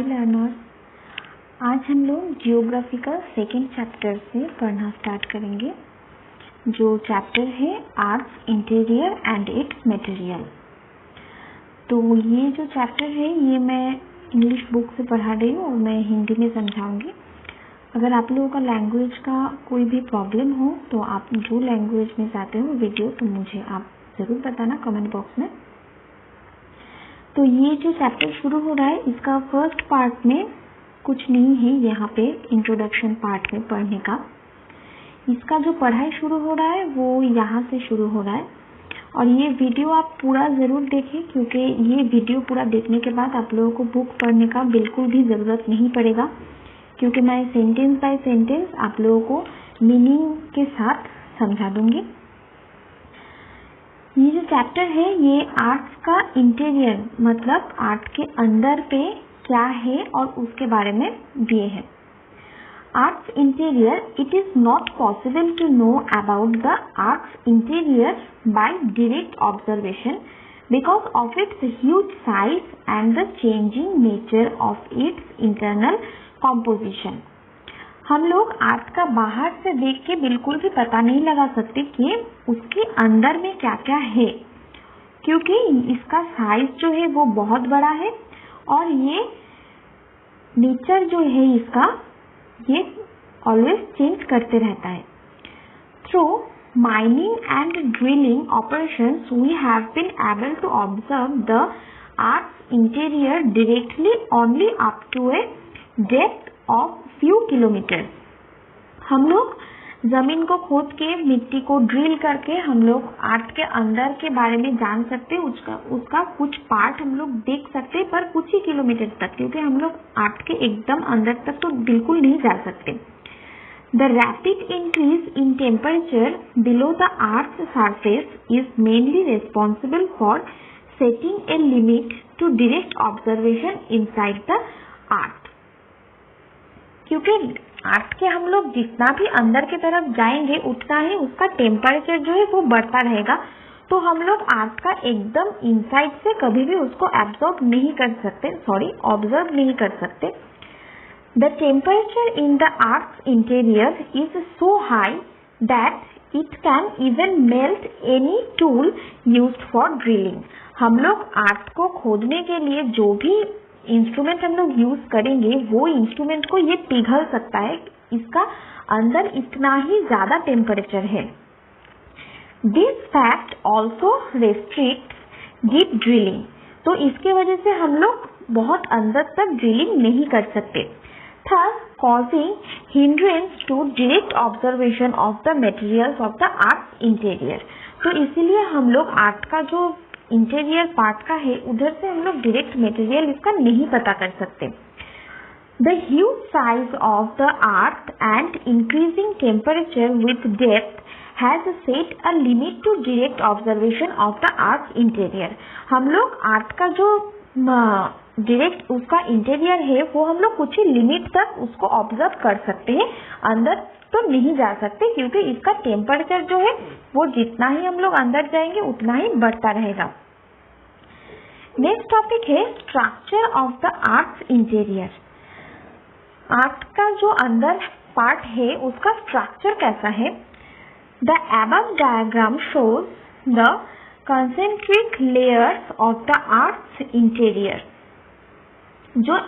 हाय learners, आज हम लोग जियोग्राफी का सेकेंड चैप्टर से पढ़ना स्टार्ट करेंगे, जो चैप्टर है earth's interior and it's material. तो ये जो चैप्टर है ये मैं इंग्लिश बुक से पढ़ा रही हूँ और मैं हिंदी में समझाऊंगी। अगर आप लोगों का लैंग्वेज का कोई भी प्रॉब्लम हो तो आप जो लैंग्वेज में चाहते हो वीडियो तो मुझे आप ज़रूर बताना कमेंट बॉक्स में। तो ये जो चैप्टर शुरू हो रहा है इसका फर्स्ट पार्ट में कुछ नहीं है, यहाँ पे इंट्रोडक्शन पार्ट में पढ़ने का। इसका जो पढ़ाई शुरू हो रहा है वो यहाँ से शुरू हो रहा है और ये वीडियो आप पूरा ज़रूर देखें, क्योंकि ये वीडियो पूरा देखने के बाद आप लोगों को बुक पढ़ने का बिल्कुल भी ज़रूरत नहीं पड़ेगा, क्योंकि मैं सेंटेंस बाय सेंटेंस आप लोगों को मीनिंग के साथ समझा दूंगी। ये जो चैप्टर है ये आर्ट्स का इंटीरियर मतलब आर्ट के अंदर पे क्या है और उसके बारे में दिए है। Earth's interior, it is not possible to know about the earth's interior by direct observation because of its huge size and the changing nature of its internal composition. हम लोग आर्ट का बाहर से देख के बिल्कुल भी पता नहीं लगा सकते कि उसके अंदर में क्या क्या है, क्योंकि इसका साइज जो है वो बहुत बड़ा है और ये नेचर जो है इसका ये ऑलवेज चेंज करते रहता है। Through mining and drilling operations we have been able to observe the earth's interior directly only up to a depth of few kilometre. हम लोग जमीन को खोद के मिट्टी को ड्रिल करके हम लोग आर्ट के अंदर के बारे में जान सकते हैं, उसका कुछ पार्ट हम लोग देख सकते हैं, पर कुछ ही किलोमीटर तक, क्योंकि हम लोग आर्ट के एकदम अंदर तक तो बिल्कुल नहीं जा सकते। The rapid increase in temperature below the earth surface is mainly responsible for setting a limit to direct observation inside the earth. क्योंकि आर्ट के हम लोग जितना भी अंदर की तरफ जाएंगे उतना ही उसका टेम्परेचर जो है वो बढ़ता रहेगा, तो हम लोग आर्ट का एकदम इनसाइड से कभी भी उसको ऑब्जर्व नहीं कर सकते। The temperature in the earth's interior is so high that it can even melt any tool used for drilling. हम लोग आर्ट को खोदने के लिए जो भी इंस्ट्रूमेंट हम लोग यूज करेंगे वो इंस्ट्रूमेंट को ये पिघल सकता है, इसका अंदर इतना ही ज्यादा टेम्परेचर है। This fact also restrict deep drilling, तो इसके वजह से हम लोग बहुत अंदर तक ड्रिलिंग नहीं कर सकते, thus causing hindrance to direct observation of the materials of the art's interior। तो इसीलिए हम लोग आर्ट का जो इंटीरियर पार्ट का है उधर से हम लोग डायरेक्ट मटेरियल इसका नहीं पता कर सकते। The huge size of the earth and increasing temperature with depth has set a limit to direct observation of the earth interior. हम लोग आर्ट का जो डायरेक्ट उसका इंटीरियर है वो हम लोग कुछ ही लिमिट तक उसको ऑब्जर्व कर सकते हैं, अंदर तो नहीं जा सकते, क्योंकि इसका टेम्परेचर जो है वो जितना ही हम लोग अंदर जाएंगे उतना ही बढ़ता रहेगा। नेक्स्ट टॉपिक है structure of the earth's interior. Art का जो अंदर पार्ट है उसका स्ट्रक्चर कैसा है। The above diagram shows the concentric layers of the earth's interior. जो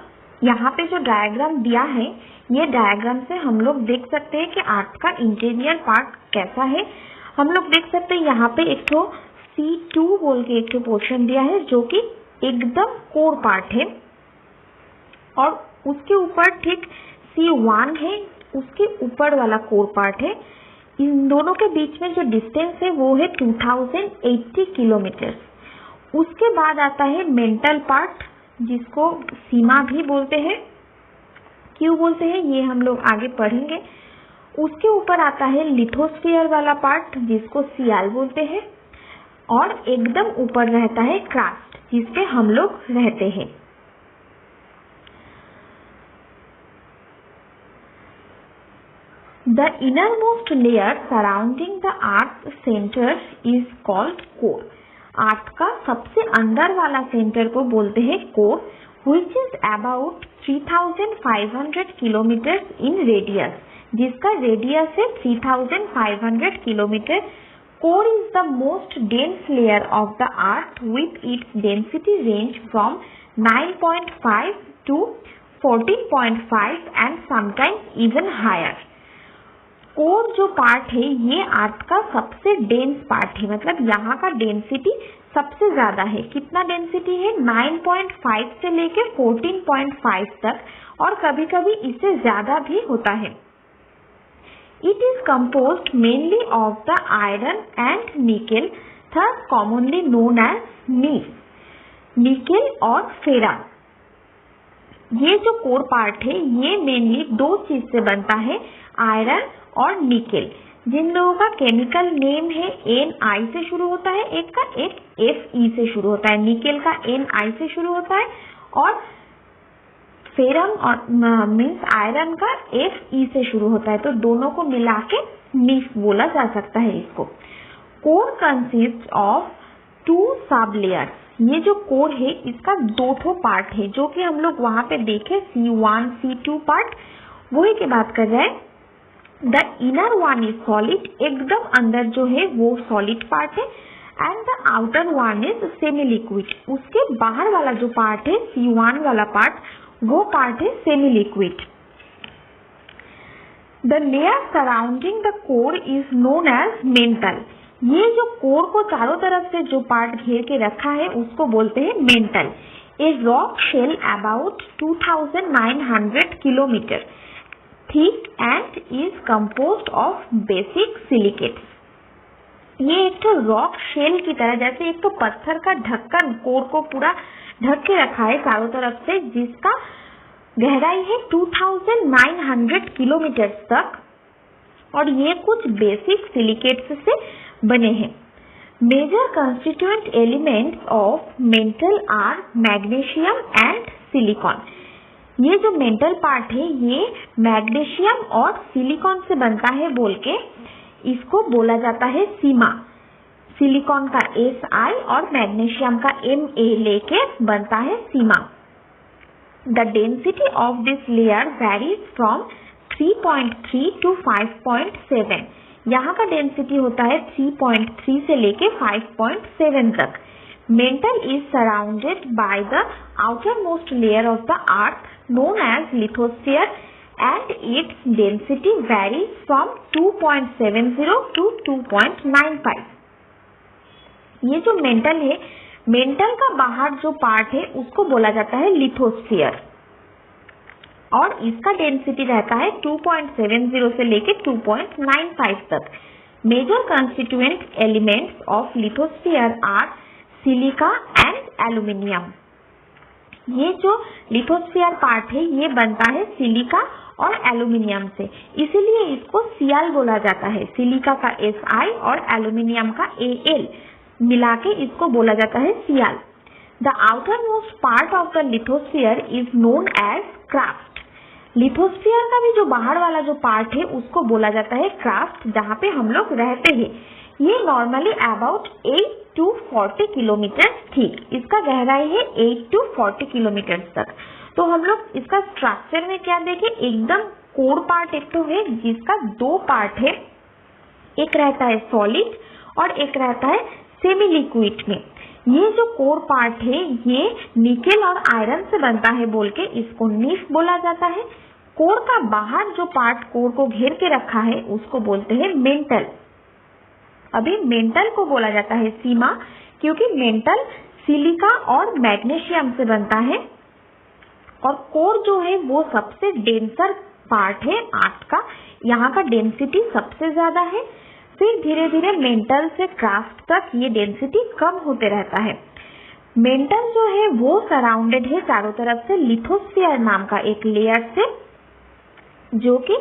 यहाँ पे जो डायग्राम दिया है ये डायग्राम से हम लोग देख सकते हैं कि आर्ट का इंटीरियर पार्ट कैसा है। हम लोग देख सकते हैं यहाँ पे एक तो C2 बोल के एक तो पोर्शन दिया है जो कि एकदम कोर पार्ट है और उसके ऊपर ठीक C1 है, उसके ऊपर वाला कोर पार्ट है। इन दोनों के बीच में जो डिस्टेंस है वो है 2080 किलोमीटर। उसके बाद आता है मेंटल पार्ट जिसको सीमा भी बोलते हैं, क्यों बोलते हैं ये हम लोग आगे पढ़ेंगे। उसके ऊपर आता है लिथोस्फीयर वाला पार्ट जिसको सियाल बोलते हैं और एकदम ऊपर रहता है क्रास्ट जिसपे हम लोग रहते हैं। The innermost layer surrounding the earth centre is called core. Earth का सबसे अंदर वाला सेंटर को बोलते हैं core which is about 3500 kilometers in radius, जिसका रेडियस है 3500 kilometre. Core is the most dense layer of the earth with its density range from 9.5 to 14.5 and sometimes even higher. Core जो पार्ट है ये अर्थ का सबसे डेंस पार्ट है, मतलब यहाँ का डेंसिटी सबसे ज्यादा है। कितना डेंसिटी है? 9.5 से लेके 14.5 तक, और कभी कभी इससे ज्यादा भी होता है। It is composed mainly of the iron and nickel, thus commonly known as nife. Nickel और फेरा, ये जो कोर पार्ट है ये मेनली दो चीज से बनता है, आयरन और निकेल, जिन लोगों का केमिकल नेम है Ni से शुरू होता है, एक का एक Fe से शुरू होता है। निकेल का Ni से शुरू होता है और फेरम और मीन्स आयरन का Fe से शुरू होता है, तो दोनों को मिला के नीफ बोला जा सकता है इसको। कोर कंसिस्ट ऑफ 2 सब लेयर्स। ये जो कोर है इसका दो ठो पार्ट है, जो कि हम लोग वहां पे देखे C1 C2 पार्ट, वही की बात कर रहे हैं। The inner one is solid, एकदम अंदर जो है वो सॉलिड पार्ट है, and the outer one is semi liquid. उसके बाहर वाला जो पार्ट है C1 वाला पार्ट, वो पार्ट है semi liquid. The layer surrounding the core is known as mantle. ये जो कोर को चारों तरफ से जो पार्ट घेर के रखा है उसको बोलते हैं mantle. A rock shell about 2900 kilometre thick and is composed of basic silicates. ये एक तो रॉक शेल की तरह, जैसे एक तो पत्थर का ढक्कन कोर को पूरा ढक के रखा है चारों तरफ से, जिसका गहराई है 2900 किलोमीटर तक, और ये कुछ बेसिक सिलिकेट्स से बने हैं। Major constituent elements of mantle are magnesium and silicon. ये जो मेंटल पार्ट है ये मैग्नीशियम और सिलिकॉन से बनता है बोल के इसको बोला जाता है सीमा। सिलिकॉन का Si और मैग्नीशियम का Ma लेके बनता है sima. The density of this layer varies from 3.3 to 5.7। यहाँ का डेंसिटी होता है 3.3 से लेके 5.7 तक। Mental is surrounded by the outermost layer of the earth known as lithosphere and its density varies from 2.70 to 2.95। ये जो मेंटल है, मेंटल का बाहर जो पार्ट है उसको बोला जाता है लिथोस्फीयर, और इसका डेंसिटी रहता है 2.70 से लेके 2.95 तक। Major constituent elements of lithosphere are silica and aluminium. ये जो लिथोस्फीयर पार्ट है ये बनता है सिलिका और एल्यूमिनियम से, इसीलिए इसको Cl बोला जाता है। सिलिका का Si और एल्यूमिनियम का Al मिला के इसको बोला जाता है Cl। The outermost part of the lithosphere is known as crust. Lithosphere का भी जो बाहर वाला जो पार्ट है उसको बोला जाता है क्राफ्ट, जहाँ पे हम लोग रहते हैं। ये normally about 8 to 40 kilometre thick, इसका गहराई है 8 to 40 किलोमीटर तक। तो हम लोग इसका स्ट्रक्चर में क्या देखें, एकदम कोर पार्ट एक तो है जिसका दो पार्ट है, एक रहता है सॉलिड और एक रहता है सेमी लिक्विड में। ये जो कोर पार्ट है ये निकेल और आयरन से बनता है बोल के इसको नीफ बोला जाता है। कोर का बाहर जो पार्ट कोर को घेर के रखा है उसको बोलते हैं मेंटल। अभी मेंटल को बोला जाता है सीमा, क्योंकि मेंटल सिलिका और मैग्नीशियम से बनता है, और कोर जो है वो सबसे डेंसर पार्ट है अर्थ का, यहाँ का डेंसिटी सबसे ज्यादा है। फिर धीरे धीरे मेंटल से क्राफ्ट तक ये डेंसिटी कम होते रहता है। मेंटल जो है वो सराउंडेड है चारों तरफ से लिथोस्फीयर नाम का एक लेयर से, जो कि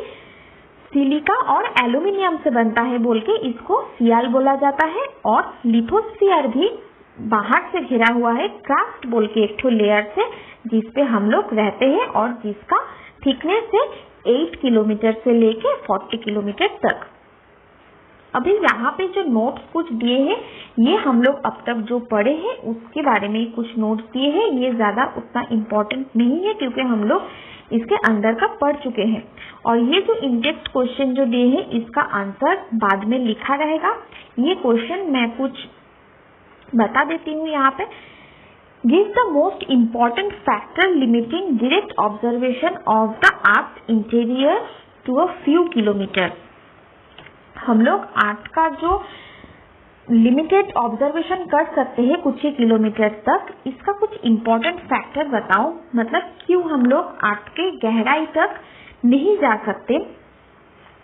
सिलिका और एल्यूमिनियम से बनता है बोल के इसको Cl बोला जाता है। और लिथोस्फीयर भी बाहर से घिरा हुआ है क्राफ्ट बोल के एक ठो लेयर से, जिसपे हम लोग रहते हैं और जिसका थिकनेस है 8 किलोमीटर से लेके 40 किलोमीटर तक। अभी यहाँ पे जो नोट्स कुछ दिए हैं ये हम लोग अब तक जो पढ़े हैं उसके बारे में कुछ नोट्स दिए हैं। ये ज्यादा उतना इम्पोर्टेंट नहीं है क्योंकि हम लोग इसके अंदर का पढ़ चुके हैं। और ये जो इंडेक्स क्वेश्चन जो दिए हैं इसका आंसर बाद में लिखा रहेगा। ये क्वेश्चन मैं कुछ बता देती हूँ यहाँ पे। Give the most important factor limiting direct observation of the Earth's interior to a few kilometers. हम लोग अर्थ का जो लिमिटेड ऑब्जर्वेशन कर सकते हैं कुछ ही किलोमीटर तक, इसका कुछ इम्पोर्टेंट फैक्टर बताओ, मतलब क्यों हम लोग अर्थ के गहराई तक नहीं जा सकते।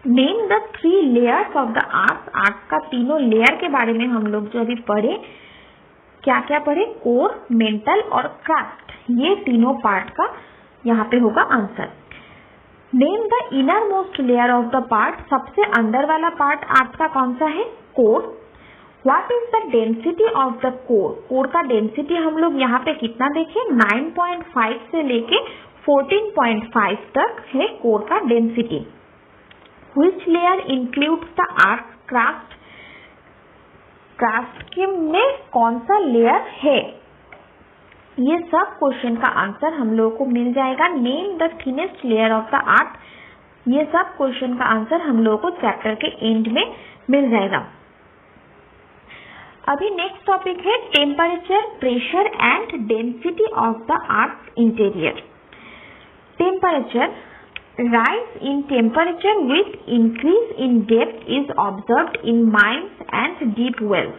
Name the 3 layers of the earth. Earth का तीनों लेयर के बारे में हम लोग जो अभी पढ़े, क्या क्या पढ़े, कोर, मेंटल और क्राफ्ट, ये तीनों पार्ट का यहाँ पे होगा answer. Name the inner most layer of the part. सबसे अंदर वाला पार्ट अर्थ का कौन सा है, core. What is the density of the core. Core का डेंसिटी हम लोग यहाँ पे कितना देखें, 9.5 से लेके 14.5 तक है कोर का density. Which layer includes the earth craft. Craft के में कौन सा लेयर है, ये सब क्वेश्चन का आंसर हम लोगों को मिल जाएगा। Name the thinnest layer of the अर्थ, ये सब क्वेश्चन का आंसर हम लोगों को चैप्टर के एंड में मिल जाएगा। अभी नेक्स्ट टॉपिक है temperature, pressure and density of the earth interior. Temperature, rise in temperature with increase in depth is observed in mines and deep wells.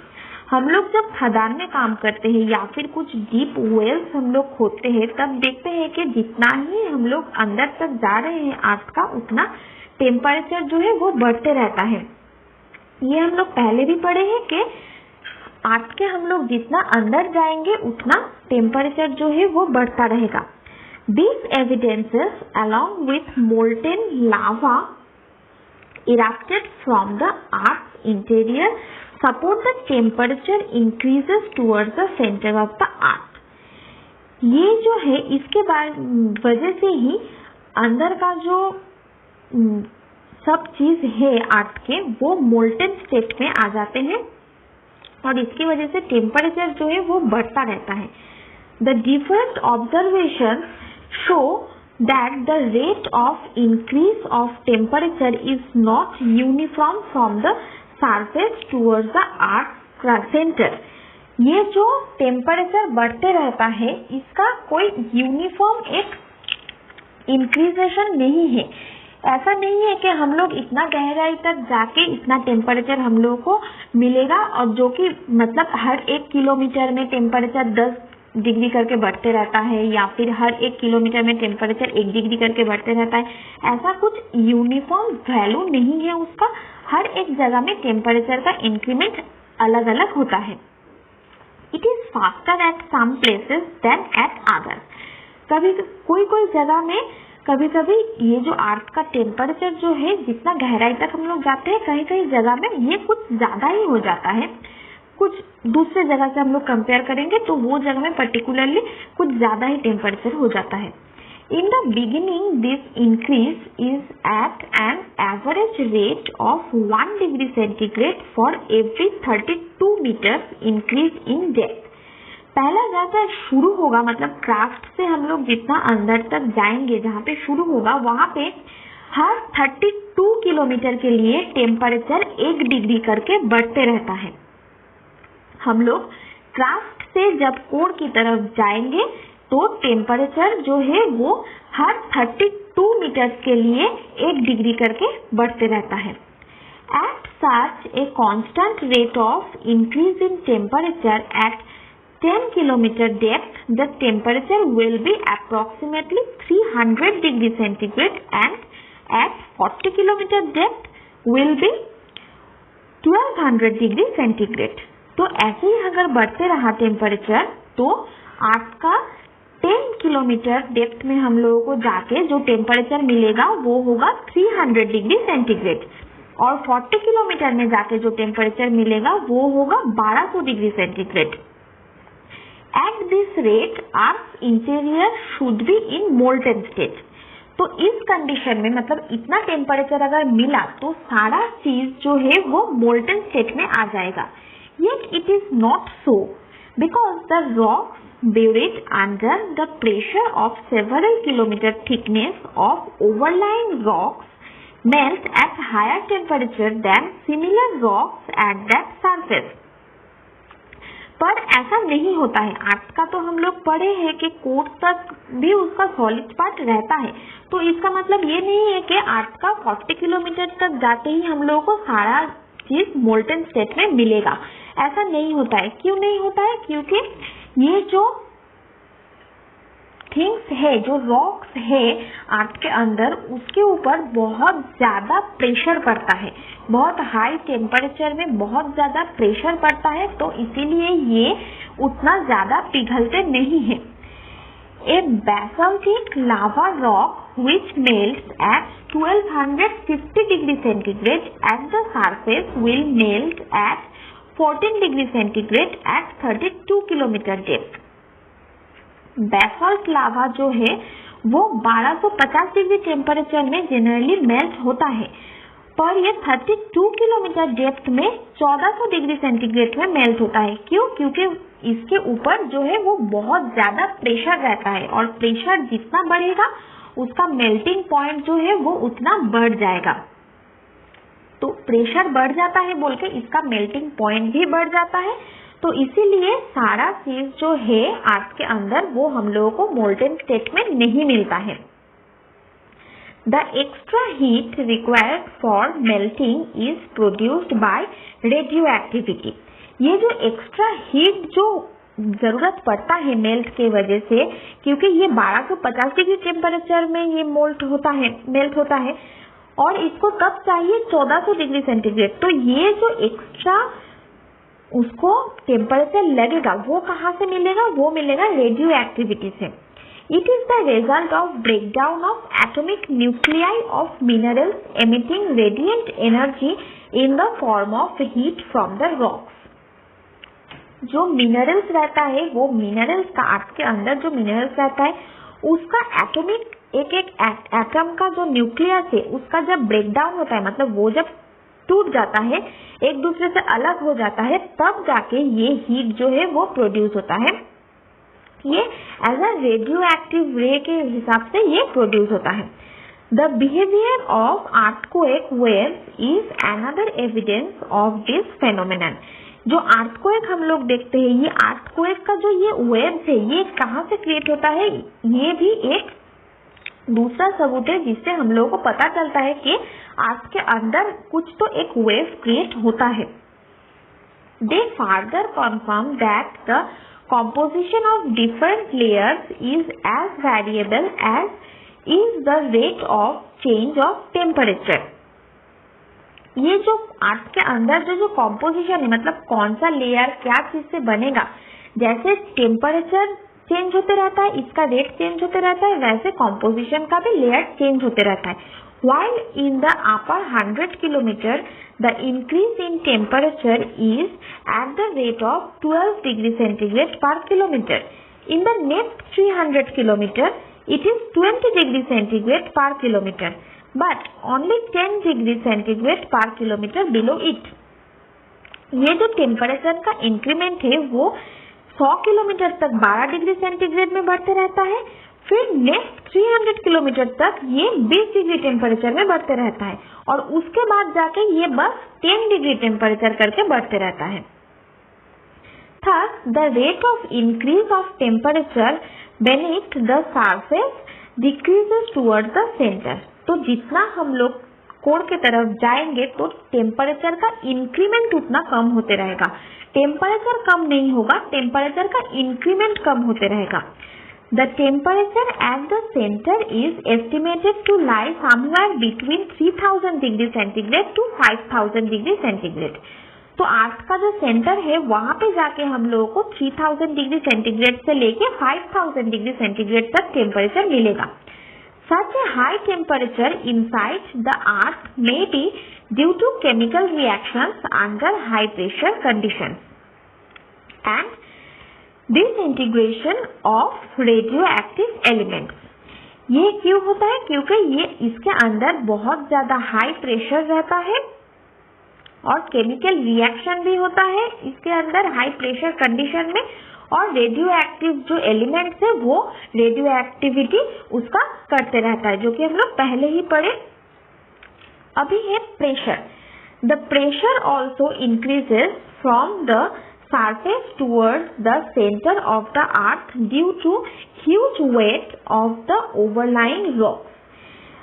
हम लोग जब खदान में काम करते हैं या फिर कुछ डीप वेल्स हम लोग खोदते हैं तब देखते हैं कि जितना ही हम लोग अंदर तक जा रहे हैं अर्थ का, उतना टेम्परेचर जो है वो बढ़ते रहता है। ये हम लोग पहले भी पढ़े हैं कि अर्थ के हम लोग जितना अंदर जाएंगे उतना टेम्परेचर जो है वो बढ़ता रहेगा। These evidences, along with molten lava erupted from the Earth's interior, support the temperature increases towards the center of the Earth. ये जो है इसके वजह से ही अंदर का जो सब चीज है अर्थ के वो मोल्टन स्टेट में आ जाते हैं और इसकी वजह से टेम्परेचर जो है वो बढ़ता रहता है। The different observations show that the rate of increase of temperature is not uniform from the surface towards the Earth's center. ये जो टेम्परेचर बढ़ते रहता है इसका कोई यूनिफॉर्म एक इंक्रीजेशन नहीं है। ऐसा नहीं है कि हम लोग इतना गहराई तक जाके इतना टेम्परेचर हम लोगों को मिलेगा और जो कि मतलब हर 1 किलोमीटर में टेम्परेचर 10 डिग्री करके बढ़ते रहता है या फिर हर 1 किलोमीटर में टेम्परेचर 1 डिग्री करके बढ़ते रहता है। ऐसा कुछ यूनिफॉर्म वैल्यू नहीं है उसका। हर एक जगह में टेम्परेचर का इंक्रीमेंट अलग अलग होता है। It is faster at some places than at others. कभी कोई जगह में कभी कभी ये जो अर्थ का टेम्परेचर जो है जितना गहराई तक हम लोग जाते हैं कहीं कहीं जगह में ये कुछ ज्यादा ही हो जाता है। कुछ दूसरे जगह से हम लोग कंपेयर करेंगे तो वो जगह में पर्टिकुलरली कुछ ज्यादा ही टेम्परेचर हो जाता है। In the beginning this increase is at an average rate of 1 degree centigrade for every 32 metres increase in depth. पहला जैसा शुरू होगा मतलब क्राफ्ट से हम लोग जितना अंदर तक जाएंगे जहाँ पे शुरू होगा वहां पे हर 32 किलोमीटर के लिए टेम्परेचर 1 डिग्री करके बढ़ते रहता है। हम लोग क्राफ्ट से जब कोर की तरफ जाएंगे तो टेम्परेचर जो है वो हर 32 मीटर्स के लिए 1 डिग्री करके बढ़ते रहता है। At such a constant rate of increase in temperature at 10 kilometer depth, the temperature will be approximately 300 degree centigrade and at 40 kilometer depth will be 1200 degree centigrade. तो ऐसे ही अगर बढ़ते रहा टेम्परेचर तो अर्थ का 10 किलोमीटर डेप्थ में हम लोगों को जाके जो टेम्परेचर मिलेगा वो होगा 300 डिग्री सेंटीग्रेड और 40 किलोमीटर में जाके जो टेम्परेचर मिलेगा वो होगा 1200 degree centigrade. At this rate, Earth's interior should be in molten state. तो इस कंडीशन में मतलब इतना टेम्परेचर अगर मिला तो सारा चीज जो है वो मोल्टन स्टेट में आ जाएगा। Yet it is not so because the rocks buried under the pressure of several kilometer thickness of overlying rocks melt at higher temperature than similar rocks at that surface. पर ऐसा नहीं होता है। Arts का तो हम लोग पढ़े हैं कि कोर तक भी उसका सॉलिड पार्ट रहता है, तो इसका मतलब ये नहीं है कि आर्ट्स का 40 किलोमीटर तक जाते ही हम लोगों को सारा चीज मोल्टन स्टेट में मिलेगा। ऐसा नहीं होता है। क्यों नहीं होता है? क्योंकि ये जो थिंग्स है, जो रॉक्स है आर्ट के अंदर, उसके ऊपर बहुत ज्यादा प्रेशर पड़ता है, बहुत हाई टेम्परेचर में बहुत ज्यादा प्रेशर पड़ता है, तो इसीलिए ये उतना ज्यादा पिघलते नहीं है। ए basaltic lava rock which melts at 1250 degree centigrade at the surface will melt at 14 degree centigrade at 32 kilometer depth. Basalt लावा जो है वो 1250 डिग्री टेम्परेचर में जनरली मेल्ट होता है, पर ये 32 किलोमीटर डेप्थ में 1400 डिग्री सेंटीग्रेड में मेल्ट होता है। क्यों? क्योंकि इसके ऊपर जो है वो बहुत ज्यादा प्रेशर रहता है, और प्रेशर जितना बढ़ेगा उसका मेल्टिंग पॉइंट जो है वो उतना बढ़ जाएगा। तो प्रेशर बढ़ जाता है बोल के इसका मेल्टिंग पॉइंट भी बढ़ जाता है, तो इसीलिए सारा चीज जो है आर्ट के अंदर वो हम लोगों को मोल्टन स्टेट में नहीं मिलता है। The extra heat required for melting is produced by radio activity. ये जो एक्स्ट्रा हीट जो जरूरत पड़ता है मेल्ट के वजह से, क्योंकि ये 1250 डिग्री टेम्परेचर में ये मेल्ट होता है और इसको तब चाहिए 1400 डिग्री सेंटीग्रेड। तो ये जो एक्स्ट्रा उसको टेम्परेचर लगेगा वो कहाँ से मिलेगा? वो मिलेगा रेडियो एक्टिविटी से। It is the result of breakdown of atomic nuclei of minerals emitting radiant energy in the form of heat from the rocks. जो मिनरल्स रहता है वो मिनरल्स का आर्ट के अंदर जो मिनरल्स रहता है उसका एटॉमिक एक एटम का जो न्यूक्लियस है उसका जब ब्रेकडाउन होता है, मतलब वो जब टूट जाता है, एक दूसरे से अलग हो जाता है, तब जाके ये हीट जो है वो प्रोड्यूस होता है। ये एज अ रेडियो एक्टिव रे के हिसाब से ये प्रोड्यूस होता है। The behaviour of earthquake waves is another evidence of this phenomenon. जो अर्थक्वेक हम लोग देखते हैं, ये अर्थक्वेक का जो ये वेव्स है ये कहाँ से क्रिएट होता है, ये भी एक दूसरा सबूत है जिससे हम लोगों को पता चलता है कि आर्थ के अंदर कुछ तो एक वेव क्रिएट होता है। दे further confirm that the composition of different layers is as variable as is the rate of change of temperature. ये जो आर्थ के अंदर जो कॉम्पोजिशन है, मतलब कौन सा लेयर क्या चीज से बनेगा, जैसे टेम्परेचर चेंज होते रहता है, इसका रेट चेंज होते रहता है, वैसे कॉम्पोजिशन का भी लेयर चेंज होते रहता है। While in the upper 100 kilometer, the increase in temperature is at the rate of 12 degree centigrade per kilometer. In the next 300 kilometer, it is 20 degree centigrade per kilometer, but only 10 degree centigrade per kilometer below it. ये जो temperature का increment है वो 100 kilometre तक 12 degree centigrade में बढ़ते रहता है, फिर नेक्स्ट 300 किलोमीटर तक ये 20 डिग्री टेम्परेचर में बढ़ते रहता है, और उसके बाद जाके ये बस 10 डिग्री टेम्परेचर करके बढ़ते रहता है। Thus, the rate of increase of temperature beneath the surface decreases towards the center. तो जितना हम लोग कोर के तरफ जाएंगे तो टेम्परेचर का इंक्रीमेंट उतना कम होते रहेगा। टेम्परेचर कम नहीं होगा, टेम्परेचर का इंक्रीमेंट कम होते रहेगा। The temperature at the center is estimated to lie somewhere between 3000 degree centigrade to 5000 degree centigrade. तो आर्थ का जो सेंटर है वहां पे जाके हम लोगों को 3000 डिग्री सेंटीग्रेड से लेके 5000 डिग्री सेंटीग्रेड तक टेम्परेचर मिलेगा। Such a high temperature inside the earth may be due to chemical reactions under high pressure conditions and disintegration of radioactive elements. ये क्यों होता है? क्योंकि ये इसके अंदर बहुत ज्यादा हाई प्रेशर रहता है और केमिकल रिएक्शन भी होता है इसके अंदर हाई प्रेशर कंडीशन में, और रेडियो एक्टिव जो एलिमेंट्स है वो रेडियो एक्टिविटी उसका करते रहता है, जो कि हम लोग पहले ही पढ़े। अभी है pressure. The pressure also increases from the surface towards the center of the earth due to huge weight of the overlying rocks.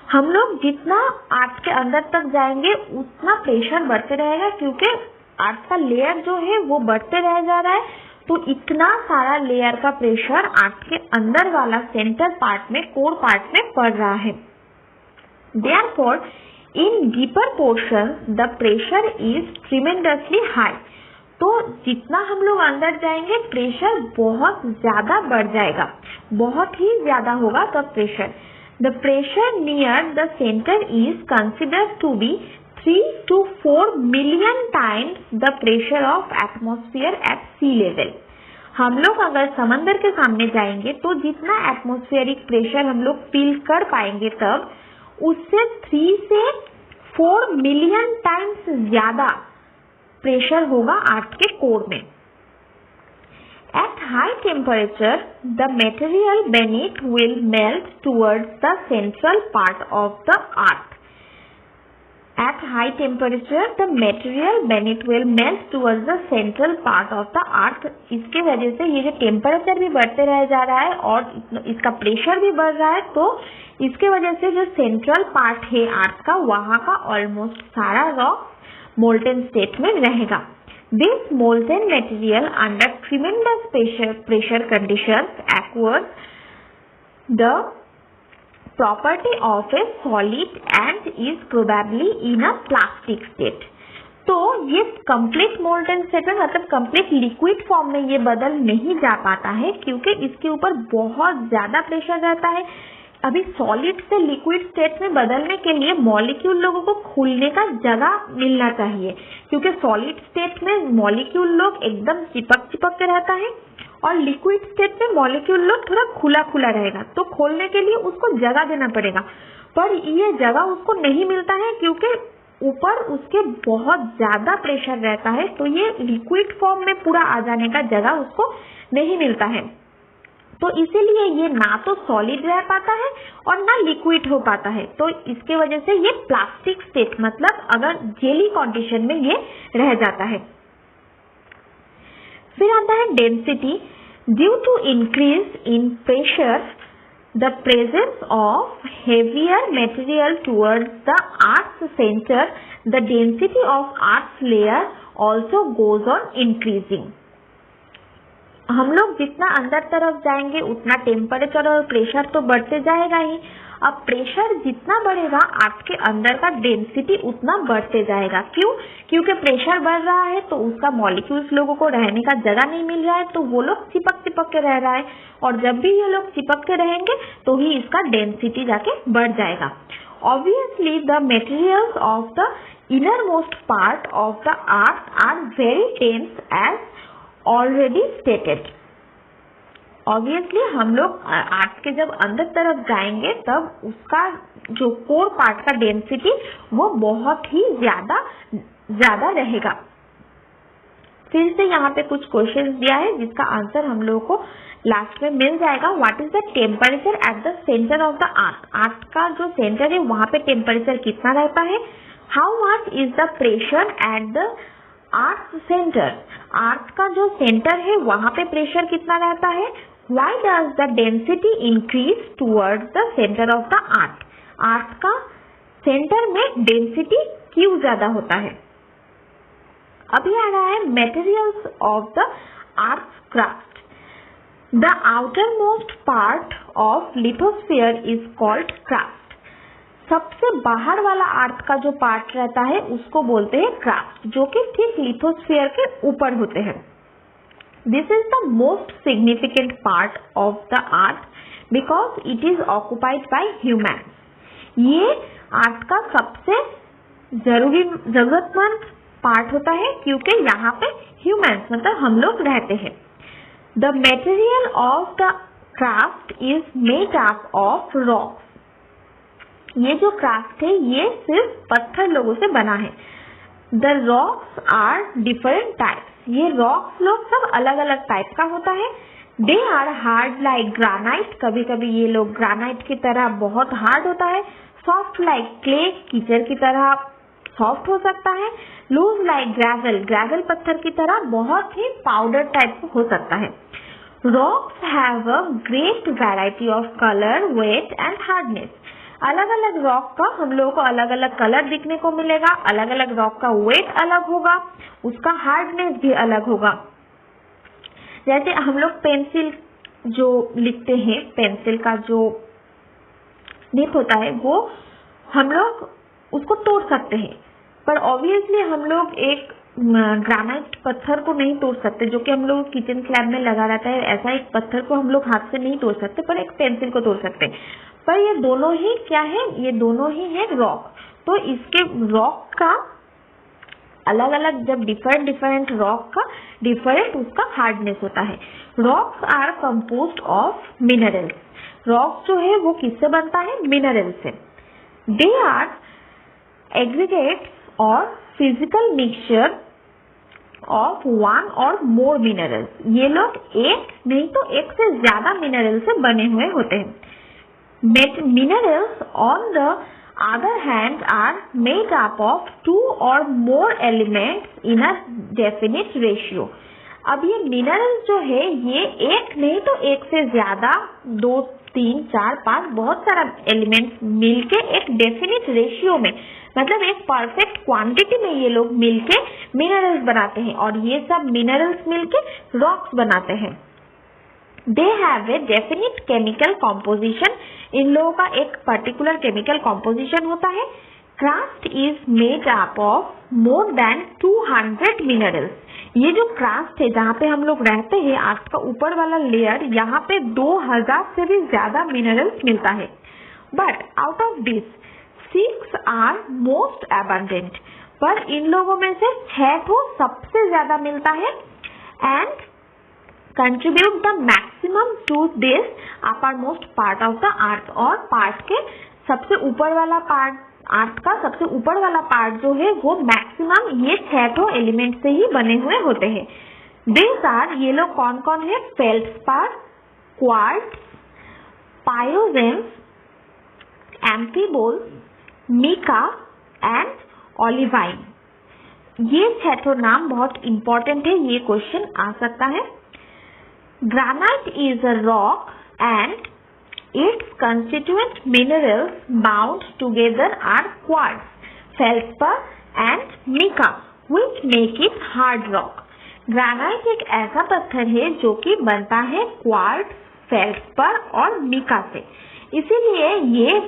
हम लोग जितना अर्थ के अंदर तक जाएंगे उतना प्रेशर बढ़ते रहेगा, क्योंकि अर्थ का लेयर जो है वो बढ़ते रह जा रहा है, तो इतना सारा लेयर का प्रेशर अर्थ के अंदर वाला सेंटर पार्ट में, कोर पार्ट में पड़ रहा है। Therefore, in deeper portions the pressure is tremendously high. तो जितना हम लोग अंदर जाएंगे प्रेशर बहुत ज्यादा बढ़ जाएगा, बहुत ही ज्यादा होगा तब pressure. The pressure near the centre is considered to be 3 to 4 million times the pressure of atmosphere at sea level. हम लोग अगर समंदर के सामने जाएंगे तो जितना एटमॉस्फेरिक प्रेशर हम लोग फील कर पाएंगे तब उससे 3 से 4 मिलियन टाइम्स ज्यादा प्रेशर होगा अर्थ के कोर में। At high temperature the material beneath will melt towards the central part of the earth. At high temperature the material beneath will melt towards the central part of the earth. इसके वजह से ये जो temperature भी बढ़ते रह जा रहा है और इसका प्रेशर भी बढ़ रहा है, तो इसके वजह से जो सेंट्रल पार्ट है अर्थ का, वहां का ऑलमोस्ट सारा रॉक molten state में रहेगा। This molten material under tremendous pressure conditions acquires the property of a solid and is probably in a plastic state. तो ये complete molten state में, मतलब complete liquid form में ये बदल नहीं जा पाता है, क्योंकि इसके ऊपर बहुत ज्यादा प्रेशर रहता है। अभी सॉलिड से लिक्विड स्टेट में बदलने के लिए मॉलिक्यूल लोगों को खुलने का जगह मिलना चाहिए, क्योंकि सॉलिड स्टेट में मॉलिक्यूल लोग एकदम चिपक के रहता है और लिक्विड स्टेट में मॉलिक्यूल लोग थोड़ा खुला खुला रहेगा, तो खोलने के लिए उसको जगह देना पड़ेगा, पर ये जगह उसको नहीं मिलता है क्योंकि ऊपर उसके बहुत ज्यादा प्रेशर रहता है, तो ये लिक्विड फॉर्म में पूरा आ जाने का जगह उसको नहीं मिलता है। तो इसीलिए ये ना तो सॉलिड रह पाता है और ना लिक्विड हो पाता है, तो इसके वजह से ये प्लास्टिक स्टेट, मतलब अगर जेली कंडीशन में ये रह जाता है। फिर आता है density. Due to increase in pressure the presence of heavier material towards the earth centre the density of earth layer also goes on increasing. हम लोग जितना अंदर तरफ जाएंगे उतना टेम्परेचर और प्रेशर तो बढ़ते जाएगा ही। अब प्रेशर जितना बढ़ेगा अर्थ के अंदर का डेंसिटी उतना बढ़ते जाएगा। क्यों? क्योंकि प्रेशर बढ़ रहा है तो उसका मॉलिक्यूल्स लोगों को रहने का जगह नहीं मिल रहा है, तो वो लोग चिपक के रह रहा है, और जब भी ये लोग चिपक के रहेंगे तो ही इसका डेंसिटी जाके बढ़ जाएगा। Obviously the materials of the inner most part of the earth are very dense as already stated. Obviously हम लोग अर्थ के जब अंदर तरफ जाएंगे तब उसका जो कोर पार्ट का डेंसिटी वो बहुत ही ज्यादा रहेगा। फिर से यहाँ पे कुछ क्वेश्चंस दिया है जिसका आंसर हम लोगों को लास्ट में मिल जाएगा। What is the temperature at the centre of the earth? Earth का जो सेंटर है वहां पे टेम्परेचर कितना रहता है? How much is the pressure at the earth centre? Earth का जो सेंटर है वहां पे प्रेशर कितना रहता है? Why does the density increase towards the center of the earth? अर्थ का सेंटर में डेंसिटी क्यों ज्यादा होता है? अभी आ रहा है materials of the earth's crust. The outermost part of lithosphere is called crust. सबसे बाहर वाला अर्थ का जो पार्ट रहता है उसको बोलते हैं crust, जो कि ठीक लिथोस्फीयर के ऊपर होते हैं। This is the most significant part of the earth because it is occupied by humans. ये अर्थ का सबसे जरूरतमंद पार्ट होता है क्योंकि यहाँ पे ह्यूमन्स मतलब हम लोग रहते हैं। The material of the crust is made up of rocks. ये जो क्राफ्ट है ये सिर्फ पत्थर लोगों से बना है। The rocks are different types. ये रॉक्स लोग सब अलग अलग टाइप का होता है। They are hard like granite. कभी कभी ये लोग ग्रानाइट की तरह बहुत हार्ड होता है। सॉफ्ट लाइक क्ले, कीचड़ की तरह सॉफ्ट हो सकता है। लूज लाइक ग्रेवल, ग्रेवल पत्थर की तरह बहुत ही पाउडर टाइप हो सकता है। Rocks have a great variety of colour, weight and hardness. अलग अलग रॉक का हम लोगों को अलग अलग कलर दिखने को मिलेगा। अलग अलग रॉक का वेट अलग होगा, उसका हार्डनेस भी अलग होगा। जैसे हम लोग पेंसिल जो लिखते हैं, पेंसिल का जो निप होता है वो हम लोग उसको तोड़ सकते हैं, पर ऑब्वियसली हम लोग एक ग्रानाइट पत्थर को नहीं तोड़ सकते जो कि हम लोग किचन स्लैब में लगा रहता है। ऐसा एक पत्थर को हम लोग हाथ से नहीं तोड़ सकते, पर एक पेंसिल को तोड़ सकते हैं। पर ये दोनों ही क्या है, ये दोनों ही है रॉक। तो इसके रॉक का अलग अलग, जब डिफरेंट रॉक का डिफरेंट उसका हार्डनेस होता है। Rocks are composed of minerals. Rocks जो है वो किससे बनता है, मिनरल से। They are aggregates or physical mixture of one or more minerals. ये लोग एक नहीं तो एक से ज्यादा मिनरल से बने हुए होते हैं। Minerals on the other hand are made up of two or more elements in a definite ratio. अब ये मिनरल्स जो है ये एक नहीं तो एक से ज्यादा, 2, 3, 4, 5 बहुत सारा एलिमेंट्स मिलके एक डेफिनेट रेशियो में, मतलब एक परफेक्ट क्वांटिटी में ये लोग मिलके मिनरल्स बनाते हैं और ये सब मिनरल्स मिलके रॉक्स बनाते हैं। They have a definite chemical composition. इन लोगों का एक पर्टिकुलर केमिकल कॉम्पोजिशन होता है। Crust is made up of more than 200 minerals. ये जो क्रास्ट है जहाँ पे हम लोग रहते हैं, अर्थ का ऊपर वाला लेयर, यहाँ पे 2000 से भी ज्यादा मिनरल्स मिलता है। But out of this 6 are most abundant. पर इन लोगों में से 6 तो सबसे ज्यादा मिलता है and contribute the maximum to this uppermost part of the earth. और पार्ट के सबसे ऊपर वाला पार्ट, अर्थ का सबसे ऊपर वाला पार्ट जो है वो मैक्सिमम ये 6 एलिमेंट से ही बने हुए होते हैं। दिस आर, ये लोग कौन कौन है, feldspar, quartz, pyroxenes, amphiboles, mica and olivine. ये 6 नाम बहुत इंपॉर्टेंट है, ये क्वेश्चन आ सकता है। Granite is a rock and its constituent minerals bound together are quartz, feldspar and mica, which make it hard rock. Granite एक ऐसा पत्थर है जो कि बनता है क्वार्ट्ज, फेल्डस्पर और मिका से, इसीलिए ये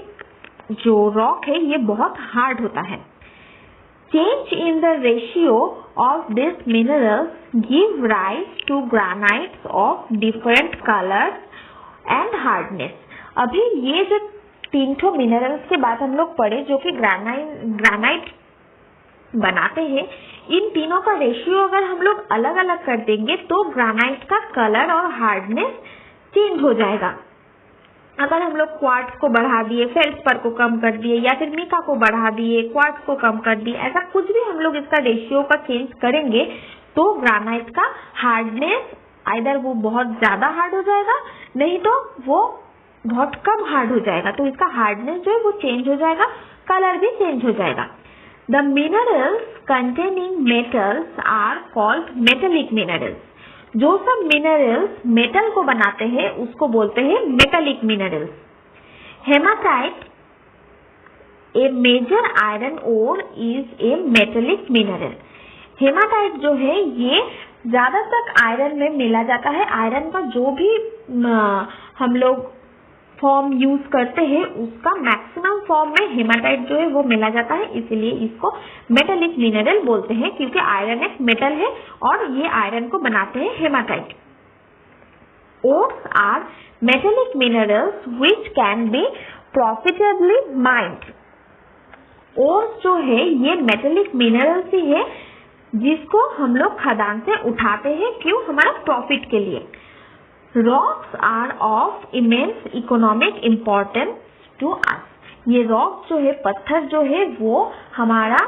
जो रॉक है ये बहुत हार्ड होता है। Change in the ratio of these minerals give rise to granites of different colors and hardness. अभी ये जो 3 मिनरल्स के बाद हम लोग पढ़े जो कि ग्रानाइट बनाते हैं, इन तीनों का रेशियो अगर हम लोग अलग अलग कर देंगे तो ग्रानाइट का कलर और हार्डनेस चेंज हो जाएगा। अगर हम लोग क्वार्ट्ज को बढ़ा दिए, फेल्डस्पर को कम कर दिए, या फिर मिका को बढ़ा दिए, क्वार्ट्ज को कम कर दिए, ऐसा कुछ भी हम लोग इसका रेशियो का चेंज करेंगे तो ग्रानाइट का हार्डनेस आइदर वो बहुत ज्यादा हार्ड हो जाएगा, नहीं तो वो बहुत कम हार्ड हो जाएगा। तो इसका हार्डनेस जो है वो चेंज हो जाएगा, कलर भी चेंज हो जाएगा। The minerals containing metals are called metallic minerals. जो सब मिनरल्स मेटल को बनाते हैं उसको बोलते हैं metallic minerals. Hematite, a major iron ore, is a metallic mineral. Hematite जो है ये ज्यादातर आयरन में मिला जाता है। आयरन का जो भी हम लोग फॉर्म यूज करते हैं उसका मैक्सिमम फॉर्म में हेमाटाइट जो है वो मिला जाता है, इसीलिए इसको मेटेलिक मिनरल बोलते हैं, क्योंकि आयरन एक मेटल है और ये आयरन को बनाते हैं hematite. Ores are metallic minerals which can be profitably mined. Ores जो है ये मेटेलिक मिनरल्स ही है जिसको हम लोग खदान से उठाते हैं, क्यों, हमारा प्रॉफिट के लिए। Rocks are of immense economic importance to us. ये रॉक जो है, पत्थर जो है, वो हमारा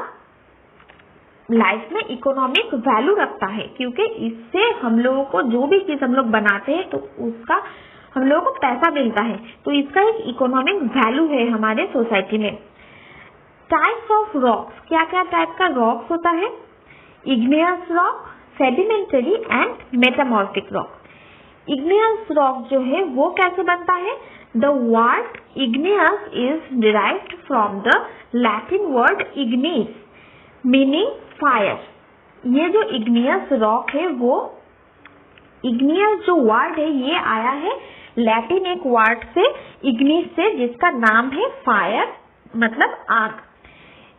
लाइफ में इकोनॉमिक वैल्यू रखता है, क्योंकि इससे हम लोगों को जो भी चीज हम लोग बनाते हैं तो उसका हम लोगों को पैसा मिलता है, तो इसका एक इकोनॉमिक वैल्यू है हमारे सोसाइटी में। टाइप्स ऑफ रॉक्स, क्या क्या टाइप का रॉक्स होता है? Igneous rock, sedimentary and metamorphic rock. Igneous rock जो है वो कैसे बनता है? The word igneous is derived from the Latin word Ignis meaning fire. ये जो इग्नियस रॉक है, वो इग्नियस जो वर्ड है ये आया है लैटिन एक वर्ड से, इग्निस से, जिसका नाम है फायर, मतलब आग।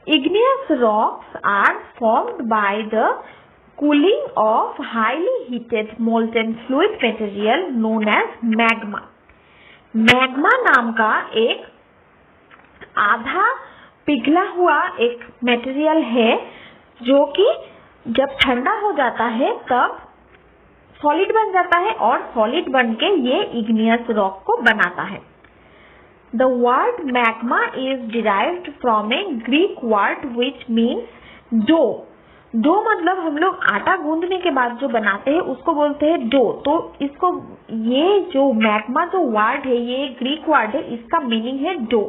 Igneous rocks are formed by the cooling of highly heated molten fluid material known as magma. Magma नाम का एक आधा पिघला हुआ एक मटेरियल है जो कि जब ठंडा हो जाता है तब सॉलिड बन जाता है और सॉलिड बन के ये इग्नियस रॉक को बनाता है। The word magma is derived from a Greek word which means dough. Dough मतलब हम लोग आटा गूंदने के बाद जो बनाते हैं उसको बोलते हैं डो। तो इसको, ये जो मैग्मा जो वर्ड है ये ग्रीक वर्ड है, इसका मीनिंग है dough.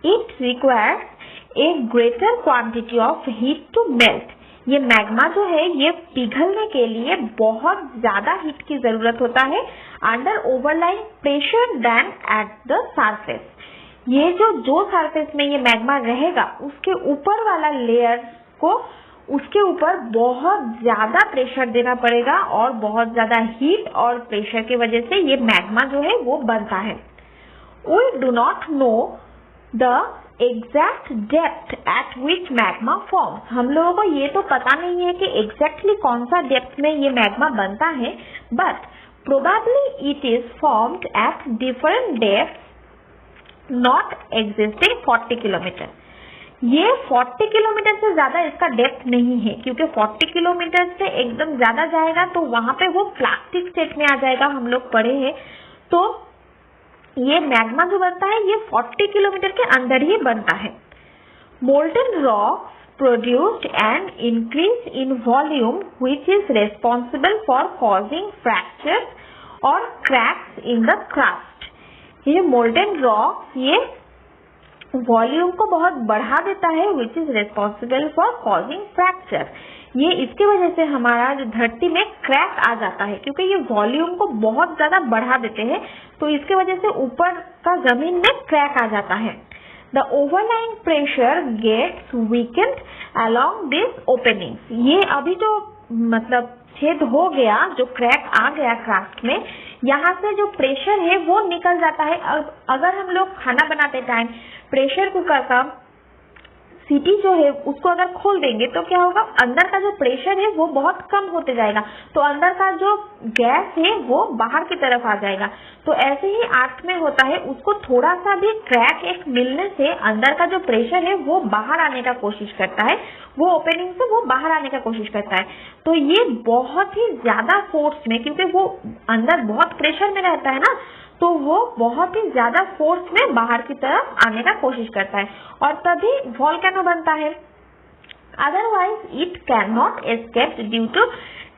It requires a greater quantity of heat to melt. ये मैग्मा जो है ये पिघलने के लिए बहुत ज्यादा हीट की जरूरत होता है under overlying pressure than at the surface. ये जो सरफेस में ये मैग्मा रहेगा उसके ऊपर वाला लेयर को उसके ऊपर बहुत ज्यादा प्रेशर देना पड़ेगा और बहुत ज्यादा हीट और प्रेशर की वजह से ये मैग्मा जो है वो बनता है। We do not know the exact depth at which magma forms. हम लोगों को ये तो पता नहीं है कि एग्जैक्टली कौन सा डेप्थ में ये मैग्मा बनता है, but probably it is formed at different depth not existing 40 kilometre. ये 40 किलोमीटर से ज्यादा इसका डेप्थ नहीं है, क्योंकि 40 किलोमीटर से एकदम ज्यादा जाएगा तो वहां पे वो प्लास्टिक स्टेट में आ जाएगा, हम लोग पढ़े हैं। तो ये मैग्मा जो बनता है ये 40 किलोमीटर के अंदर ही बनता है। Molten rocks produced an increase in volume which is responsible for causing fractures or cracks in the crust. ये मोल्टन रॉक ये वॉल्यूम को बहुत बढ़ा देता है, which is responsible for causing fracture. ये इसकी वजह से हमारा जो धरती में क्रैक आ जाता है, क्योंकि ये वॉल्यूम को बहुत ज्यादा बढ़ा देते हैं, तो इसकी वजह से ऊपर का जमीन में क्रैक आ जाता है। The overlying pressure gets weakened along these openings. ये अभी जो मतलब छेद हो गया, जो क्रैक आ गया क्रस्ट में, यहाँ से जो प्रेशर है वो निकल जाता है। अगर हम लोग खाना बनाते टाइम प्रेशर कुकर का सीटी जो है उसको अगर खोल देंगे तो क्या होगा, अंदर का जो प्रेशर है वो बहुत कम होते जाएगा, तो अंदर का जो गैस है वो बाहर की तरफ आ जाएगा। तो ऐसे ही आर्ट में होता है, उसको थोड़ा सा भी क्रैक एक मिलने से अंदर का जो प्रेशर है वो बाहर आने का कोशिश करता है, वो ओपनिंग से वो बाहर आने का कोशिश करता है। तो ये बहुत ही ज्यादा फोर्स में, क्योंकि वो अंदर बहुत प्रेशर में रहता है ना, तो वो बहुत ही ज्यादा फोर्स में बाहर की तरफ आने का कोशिश करता है और तभी वॉल्केनो बनता है। Otherwise it can not escape due to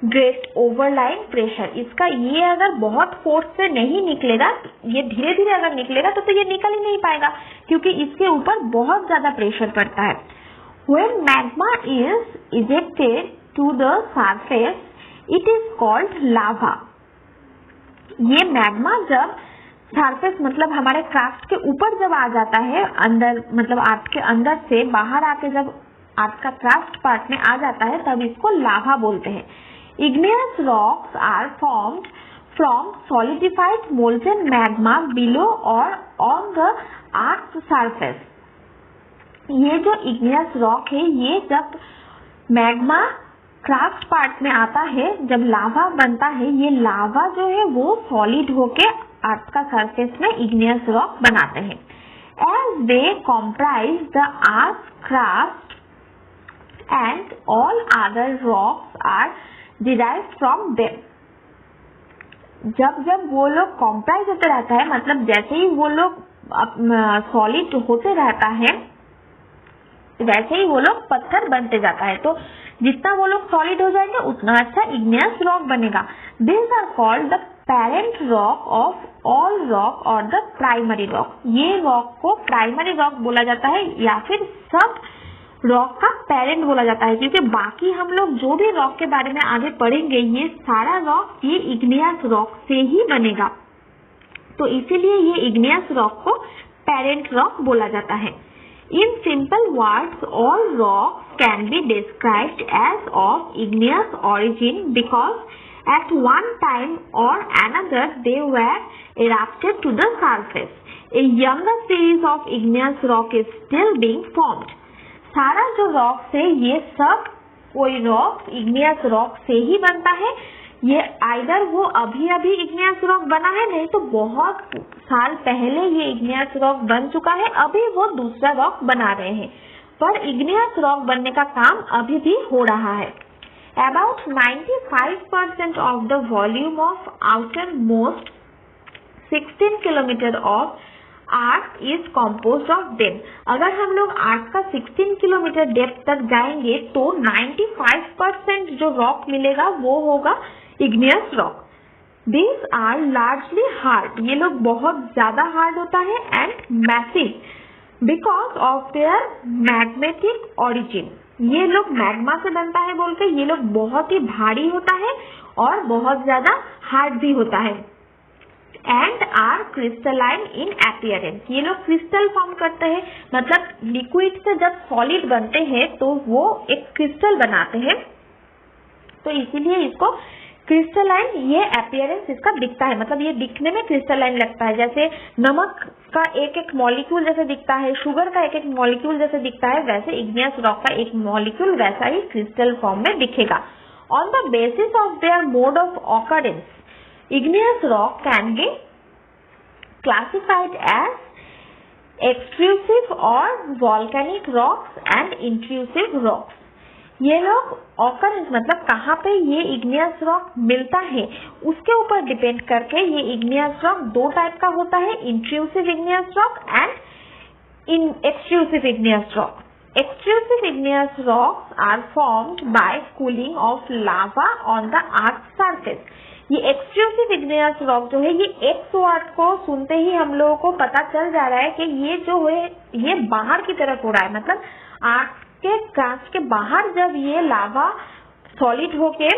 great overlying pressure. इसका ये अगर बहुत फोर्स से नहीं निकलेगा, ये धीरे धीरे अगर निकलेगा तो ये निकल ही नहीं पाएगा, क्योंकि इसके ऊपर बहुत ज्यादा प्रेशर पड़ता है। When magma is ejected to the surface, it is called lava. ये मैग्मा जब सरफेस मतलब हमारे क्राफ्ट के ऊपर जब आ जाता है, अंदर मतलब आर्ट के अंदर से बाहर आके जब आर्ट का क्राफ्ट पार्ट में आ जाता है, तब इसको लावा बोलते हैं। Igneous rocks are formed from solidified molten magma below or on the earth surface. ये जो इग्नियस रॉक है ये जब मैग्मा क्राफ्ट पार्ट में आता है, जब लावा बनता है, ये लावा जो है वो सॉलिड होके अर्थ का सरफेस में इग्नियस रॉक बनाते हैं। As they comprise the earth crust and all other rocks are derived from them. जब जब वो लोग कॉम्प्राइज होते रहता है, मतलब जैसे ही वो लोग सॉलिड होते रहता है वैसे ही वो लोग पत्थर बनते जाता है। तो जितना वो लोग सॉलिड हो जाएंगे उतना अच्छा इग्नियस रॉक बनेगा। This are called the parent rock of all rock or the primary rock. ये रॉक को प्राइमरी रॉक बोला जाता है या फिर सब रॉक का पेरेंट बोला जाता है, क्योंकि बाकी हम लोग जो भी रॉक के बारे में आगे पढ़ेंगे ये सारा रॉक ये इग्नियस रॉक से ही बनेगा। तो इसीलिए ये इग्नियस रॉक को पेरेंट रॉक बोला जाता है। In simple words, all rocks can be described as of igneous origin because at one time or another they were erupted to the surface. A younger series of igneous rock is still being formed. सारा जो rocks है ये सब कोई rock igneous rock से ही बनता है। ये आइदर वो अभी अभी इग्नियस रॉक बना है, नहीं तो बहुत साल पहले ये इग्नियस रॉक बन चुका है, अभी वो दूसरा रॉक बना रहे हैं, पर इग्नियस रॉक बनने का काम अभी भी हो रहा है। About 95% of the volume of outermost 16 kilometer of earth is composed of depth. अगर हम लोग अर्थ का 16 किलोमीटर डेप्थ तक जाएंगे तो 95% जो रॉक मिलेगा वो होगा igneous rock. These are largely hard. ये लोग बहुत ज्यादा हार्ड होता है and massive because of their magmatic origin. ये लोग मैग्मा से बनता है बोल के ये लोग बहुत ही भारी होता है और बहुत ज्यादा हार्ड भी होता है। And are crystalline in appearance. ये लोग क्रिस्टल फॉर्म करते हैं, मतलब लिक्विड से जब सॉलिड बनते हैं तो वो एक क्रिस्टल बनाते हैं, तो इसीलिए इसको क्रिस्टलाइन ये अपीयरेंस इसका दिखता है, मतलब ये दिखने में क्रिस्टलाइन लगता है। जैसे नमक का एक एक मॉलिक्यूल जैसे दिखता है, शुगर का एक एक मॉलिक्यूल जैसे दिखता है, वैसे इग्नियस रॉक का एक मॉलिक्यूल वैसा ही क्रिस्टल फॉर्म में दिखेगा। On the basis of their mode of occurrence igneous rock can be classified as extrusive or volcanic rocks and intrusive rocks. ये लोग occurrence मतलब कहाँ पे ये igneous rock मिलता है उसके ऊपर डिपेंड करके ये igneous rock दो टाइप का होता है, intrusive igneous rock and extrusive igneous rock. Extrusive igneous rocks are formed by cooling of lava on the earth's surface. ये एक्सट्रूसिव इग्नियस रॉक जो है ये एक्स वर्ड को सुनते ही हम लोगों को पता चल जा रहा है कि ये जो है ये बाहर की तरफ हो रहा है, मतलब अर्थ के क्रस्ट के बाहर जब ये लावा सॉलिड होके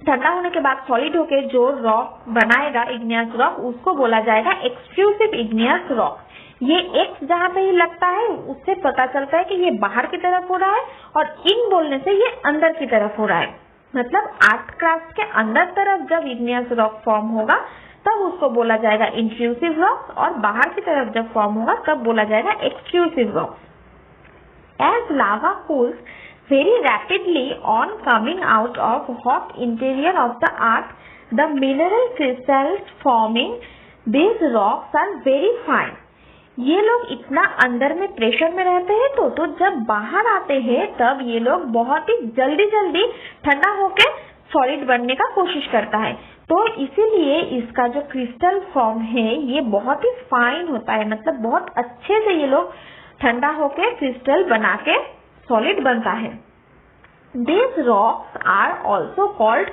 ठंडा होने के बाद सॉलिड होके जो रॉक बनाएगा इग्नियस रॉक उसको बोला जाएगा एक्सट्रूसिव इग्नियस रॉक। ये एक्स जहाँ पे ही लगता है उससे पता चलता है कि ये बाहर की तरफ हो रहा है और इन बोलने से ये अंदर की तरफ हो रहा है, मतलब अर्थ क्रस्ट के अंदर तरफ जब इग्नियस रॉक फॉर्म होगा तब उसको बोला जाएगा इंट्रूसिव रॉक और बाहर की तरफ जब फॉर्म होगा तब बोला जाएगा extrusive rock. As lava cools very rapidly on coming out of hot interior of the earth, the mineral crystals forming this rocks are very fine. ये लोग इतना अंदर में प्रेशर में रहते हैं तो जब बाहर आते हैं तब ये लोग बहुत ही जल्दी जल्दी ठंडा होके सॉलिड बनने का कोशिश करता है, तो इसीलिए इसका जो क्रिस्टल फॉर्म है ये बहुत ही फाइन होता है, मतलब बहुत अच्छे से ये लोग ठंडा होके क्रिस्टल बना के सॉलिड बनता है। These rocks are also called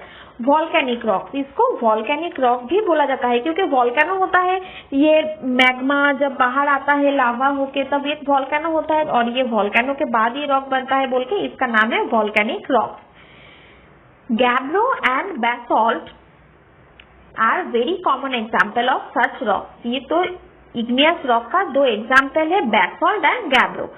volcanic rocks. इसको volcanic rock भी बोला जाता है क्योंकि वॉल्केनो होता है, ये मैग्मा जब बाहर आता है लावा होके तब एक वॉल्केनो होता है और ये वॉल्केनो के बाद ये रॉक बनता है बोल के इसका नाम है volcanic rock. Gabbro and basalt are very common example of such rocks. ये तो igneous rock का दो एग्जाम्पल है, basalt and gabbro.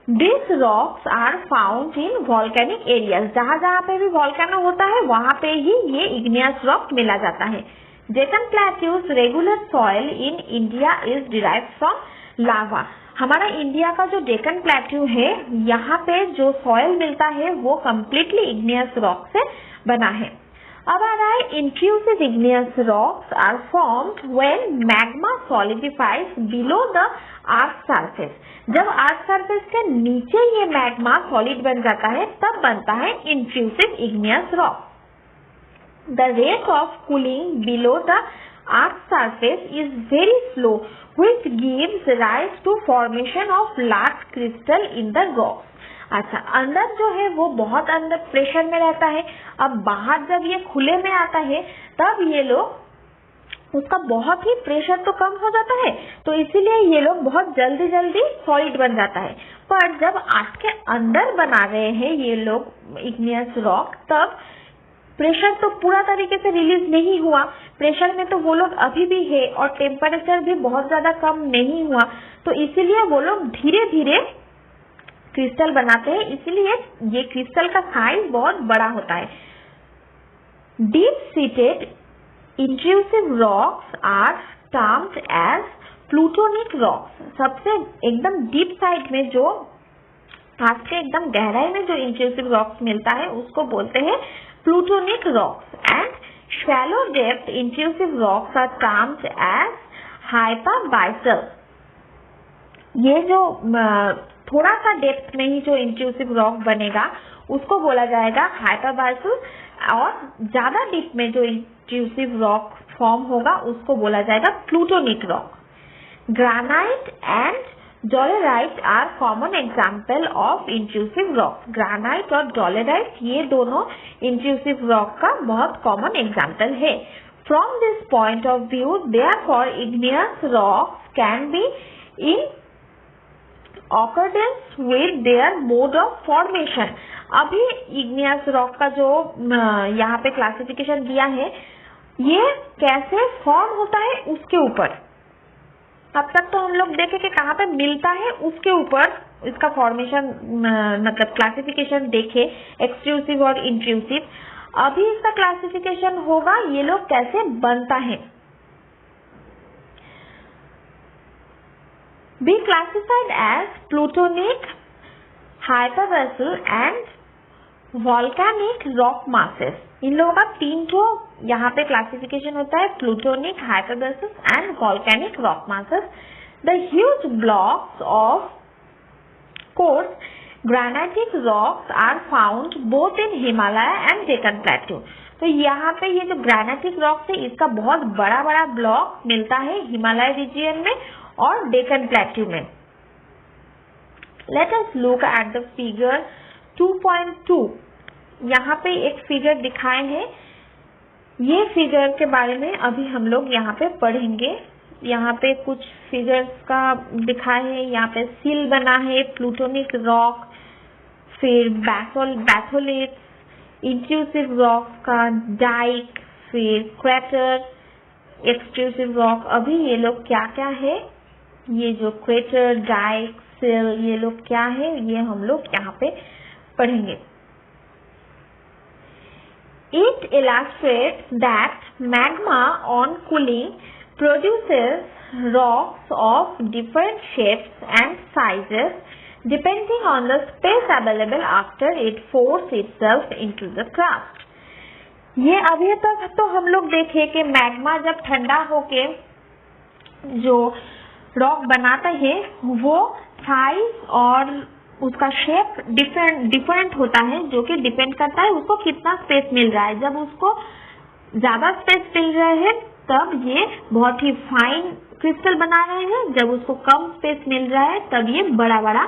These rocks are found in volcanic areas. जहाँ जहाँ पे भी volcano होता है वहाँ पे ही ये igneous rock मिला जाता है। Deccan Plateau's regular soil in India is derived from lava. हमारा इंडिया का जो डेक्कन प्लेट्यू है यहाँ पे जो सॉइल मिलता है वो कम्प्लीटली igneous rock से बना है। अब आ रहा है intrusive igneous rocks are formed when magma solidifies below the earth surface. जब अर्थ सरफेस के नीचे ये मैग्मा सॉलिड बन जाता है तब बनता है intrusive igneous rock. The rate of cooling below the Earth's surface is very slow, which gives rise to formation of large crystal in the rocks. अच्छा, अंदर जो है वो बहुत अंदर प्रेशर में रहता है। अब बाहर जब ये खुले में आता है तब ये लोग उसका बहुत ही प्रेशर तो कम हो जाता है, तो इसीलिए ये लोग बहुत जल्दी जल्दी सॉलिड बन जाता है। पर जब अर्थ के अंदर बना रहे हैं ये लोग इग्नियस रॉक, तब प्रेशर तो पूरा तरीके से रिलीज नहीं हुआ, प्रेशर में तो वो लोग अभी भी है और टेम्परेचर भी बहुत ज्यादा कम नहीं हुआ, तो इसीलिए वो लोग धीरे धीरे क्रिस्टल बनाते हैं, इसीलिए ये क्रिस्टल का साइज बहुत बड़ा होता है। Deep seated intrusive rocks are termed as plutonic rocks. सबसे एकदम डीप साइड में जो अर्थ के एकदम गहराई में जो इंट्रूसिव रॉक्स मिलता है उसको बोलते हैं plutonic rocks, and shallow depth intrusive rocks are termed as hypabyssal. ये जो थोड़ा सा डेप्थ में ही जो इंट्रूसिव रॉक बनेगा उसको बोला जाएगा हाइपरबाइसल, और ज्यादा डीप में जो इंट्रूसिव रॉक फॉर्म होगा उसको बोला जाएगा plutonic rock. Granite and dolerite are common example of intrusive rock. Granite और डोलेराइट ये दोनों इंट्रूसिव रॉक का बहुत कॉमन एग्जाम्पल है। From this point of view therefore igneous rocks can be in accordance with their mode of formation। अभी igneous rock का जो यहाँ पे क्लासिफिकेशन दिया है ये कैसे फॉर्म होता है उसके ऊपर, अब तक तो हम लोग देखे कि कहाँ पे मिलता है उसके ऊपर इसका फॉर्मेशन मतलब क्लासिफिकेशन देखे, एक्सट्रूसिव और इंट्रूसिव। अभी इसका क्लासिफिकेशन होगा ये लोग कैसे बनता है। Be classified as plutonic, hyperbasal and volcanic rock masses। इन लोगों का तीन ठो यहाँ पे क्लासिफिकेशन होता है, plutonic, hypabyssal and volcanic rock masses. The huge blocks of course granitic rocks are found both in Himalaya and Deccan plateau. तो यहाँ पे ये जो ग्रेनाइटिक रॉक्स है इसका बहुत बड़ा बड़ा ब्लॉक मिलता है हिमालय रीजियन में और डेक्कन प्लेट्यू में। Let us look at the figure 2.2। यहाँ पे एक फिगर दिखाए हैं, ये फिगर के बारे में अभी हम लोग यहाँ पे पढ़ेंगे। यहाँ पे कुछ फिगर्स का दिखाए है, यहाँ पे सील बना है, प्लूटोनिक रॉक, फिर बैथोलिट्स, इंट्रूसिव रॉक का डाइक, फिर क्रेटर, एक्सट्रूसिव रॉक। अभी ये लोग क्या क्या है, ये जो क्रेटर, डाइक, सील, ये लोग क्या है ये हम लोग यहाँ पे पढ़ेंगे। It illustrates that magma on cooling produces rocks of different shapes and sizes depending on the space available after it forces itself into the crust। ये अभी तक तो हम लोग देखे कि मैग्मा जब ठंडा होके जो रॉक बनाता है वो साइज और उसका शेप डिफरेंट होता है, जो कि डिपेंड करता है उसको कितना स्पेस मिल रहा है। जब उसको ज्यादा स्पेस मिल रहा है तब ये बहुत ही फाइन क्रिस्टल बना रहे हैं, जब उसको कम स्पेस मिल रहा है तब ये बड़ा बड़ा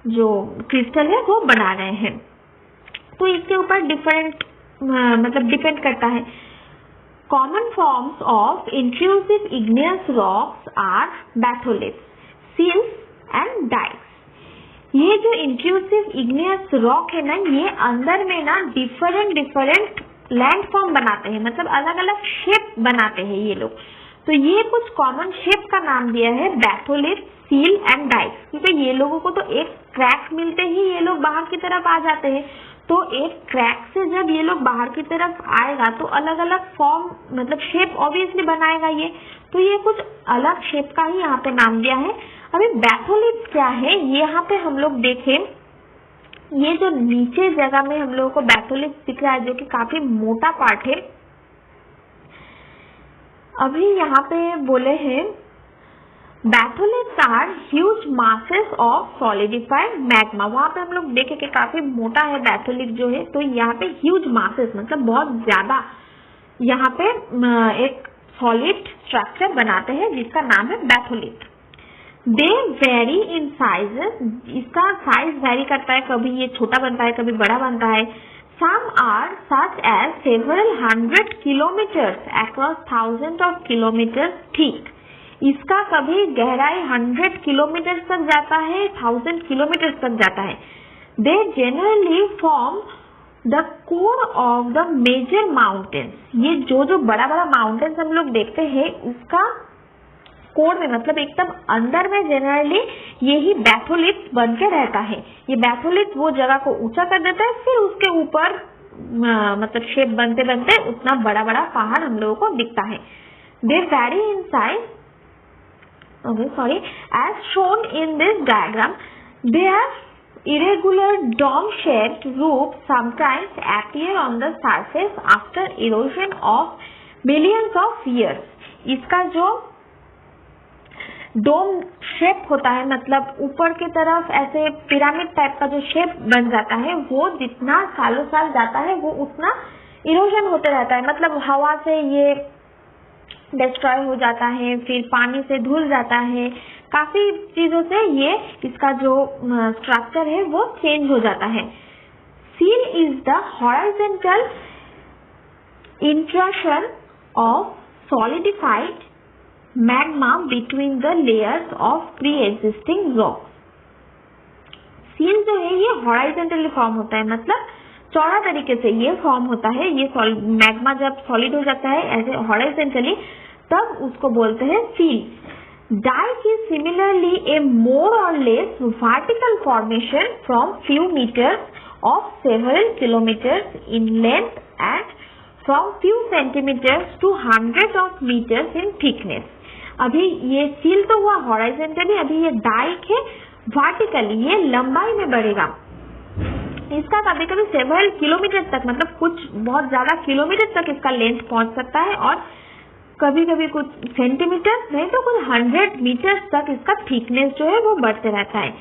जो क्रिस्टल है वो बना रहे हैं। तो इसके ऊपर डिफरेंट मतलब डिपेंड करता है। Common forms of intrusive igneous rocks are batholiths, sills and dykes. ये जो इंट्रूसिव इग्नियस रॉक है ना, ये अंदर में ना डिफरेंट लैंडफॉर्म बनाते हैं, मतलब अलग अलग शेप बनाते हैं ये लोग। तो ये कुछ कॉमन शेप का नाम दिया है बैथोलिट, सील एंड डाइक्स, क्योंकि ये लोगों को तो एक क्रैक मिलते ही ये लोग बाहर की तरफ आ जाते हैं। तो एक क्रैक से जब ये लोग बाहर की तरफ आएगा तो अलग अलग फॉर्म मतलब शेप ऑब्वियसली बनाएगा ये, तो ये कुछ अलग शेप का ही यहाँ पे नाम दिया है। अभी बैथोलिट क्या है ये यहाँ पे हम लोग देखें, ये जो नीचे जगह में हम लोगों को बैथोलिट दिख रहा है जो कि काफी मोटा पार्ट है। अभी यहाँ पे बोले हैं batholiths are huge masses of solidified magma. वहां पे हम लोग देखे कि काफी मोटा है बैथोलिट जो है, तो यहाँ पे ह्यूज मासेस मतलब बहुत ज्यादा यहाँ पे एक सॉलिड स्ट्रक्चर बनाते हैं जिसका नाम है batholith. They very in sizes, इसका साइज वेरी करता है, कभी ये छोटा बनता है कभी बड़ा बनता है। Some are such as several 100 kilometres across 1000 of kilometres thick, इसका कभी गहराई 100 किलोमीटर तक जाता है, 1000 किलोमीटर तक जाता है। They generally form the core of the major mountains, ये जो बड़ा बड़ा माउंटेन्स हम लोग देखते हैं उसका कोर में, मतलब एकदम अंदर में जनरली यही बैथोलिथ बन के रहता है। ये बैथोलिथ वो जगह को ऊंचा कर देता है, फिर उसके ऊपर मतलब शेप बनते बनते उतना बड़ा बड़ा पहाड़ हम लोगों को दिखता है। They vary in size, as shown in this diagram, they are irregular dome-shaped roofs sometimes appear on the surface after erosion of millions of years. इसका जो डोम शेप होता है, मतलब ऊपर की तरफ ऐसे पिरामिड टाइप का जो शेप बन जाता है, वो जितना सालों साल जाता है वो उतना इरोजन होते रहता है। मतलब हवा से ये डिस्ट्रॉय हो जाता है, फिर पानी से धुल जाता है, काफी चीजों से ये इसका जो स्ट्रक्चर है वो चेंज हो जाता है। Seal is the horizontal intrusion of solidified magma between the layers of pre existing rock. Seal जो है ये हॉरिजॉन्टली फॉर्म होता है, मतलब चौड़ा तरीके से ये फॉर्म होता है। ये मैग्मा जब सॉलिड हो जाता है ऐसे हॉरिजॉन्टली, तब उसको बोलते हैं sill. Dyke is similarly a more or less vertical formation from few metres of several kilometres in length and from few centimetres to 100 of metres in thickness. अभी ये सील तो हुआ हॉरिजॉन्टली, अभी ये डाइक है वर्टिकली, ये लंबाई में बढ़ेगा। इसका कभी कभी सेवरल किलोमीटर तक, मतलब कुछ बहुत ज्यादा किलोमीटर तक इसका लेंथ पहुंच सकता है, और कभी कभी कुछ सेंटीमीटर नहीं तो कुछ 100 मीटर तक इसका थिकनेस जो है वो बढ़ते रहता है।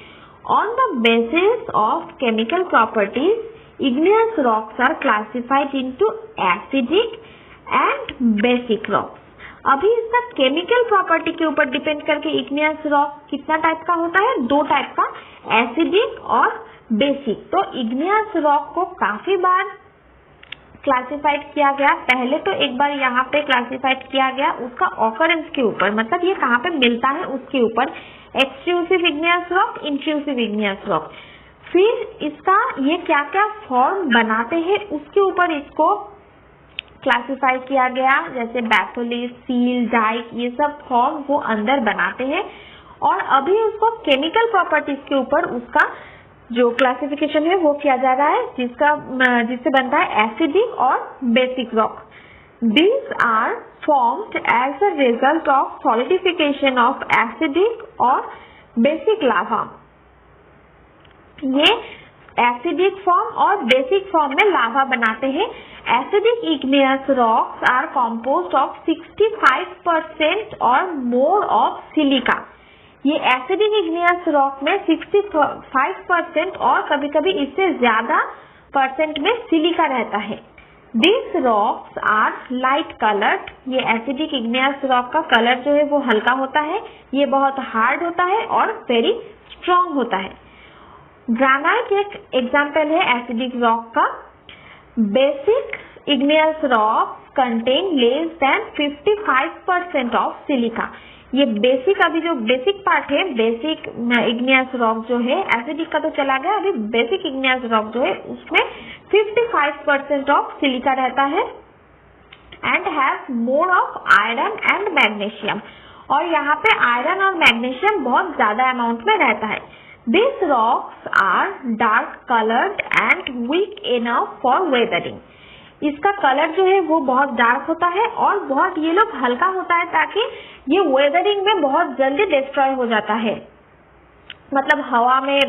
On the basis of chemical properties, igneous rocks are classified into acidic and basic rocks. अभी इसका केमिकल प्रॉपर्टी के ऊपर डिपेंड करके igneous rock कितना टाइप का होता है, दो टाइप का, एसिडिक और बेसिक। तो igneous rock को काफी बार क्लासिफाइड किया गया। पहले तो एक बार यहाँ पे क्लासिफाइड किया गया उसका ऑकरेंस के ऊपर, मतलब ये कहाँ पे मिलता है उसके ऊपर, extrusive igneous rock, intrusive igneous rock। फिर इसका ये क्या क्या फॉर्म बनाते हैं उसके ऊपर इसको क्लासिफाई किया गया, जैसे बैथोलिथ, सील, डाइक, ये सब फॉर्म वो अंदर बनाते हैं। और अभी उसको केमिकल प्रॉपर्टीज के ऊपर उसका जो क्लासिफिकेशन है वो किया जा रहा है, जिससे बनता है एसिडिक और basic rock. These are formed as a result of solidification of acidic और बेसिक लावा। ये एसिडिक फॉर्म और बेसिक फॉर्म में लावा बनाते हैं। Acidic igneous rocks are composed of 65% और more of silica। ये एसिडिक igneous rock में 65% और कभी कभी इससे ज्यादा परसेंट में सिलिका रहता है। These rocks are light colored। ये एसिडिक igneous rock का कलर जो है वो हल्का होता है, ये बहुत हार्ड होता है और वेरी स्ट्रॉन्ग होता है। ग्रेनाइट एक एग्जाम्पल है एसिडिक रॉक का। Basic igneous rocks contain less than 55% of silica. ये बेसिक, अभी जो बेसिक पार्ट है, बेसिक igneous rock जो है, एसिडिक का तो चला गया, अभी बेसिक igneous rock जो है उसमें 55% ऑफ सिलिका रहता है and have more of iron and magnesium. और यहाँ पे आयरन और मैग्नीशियम बहुत ज्यादा अमाउंट में रहता है। These rocks are dark colored and weak enough for weathering। इसका कलर जो है वो बहुत डार्क होता है और बहुत ये लोग हल्का होता है, ताकि ये वेदरिंग में बहुत जल्दी डिस्ट्रॉय हो जाता है, मतलब हवा में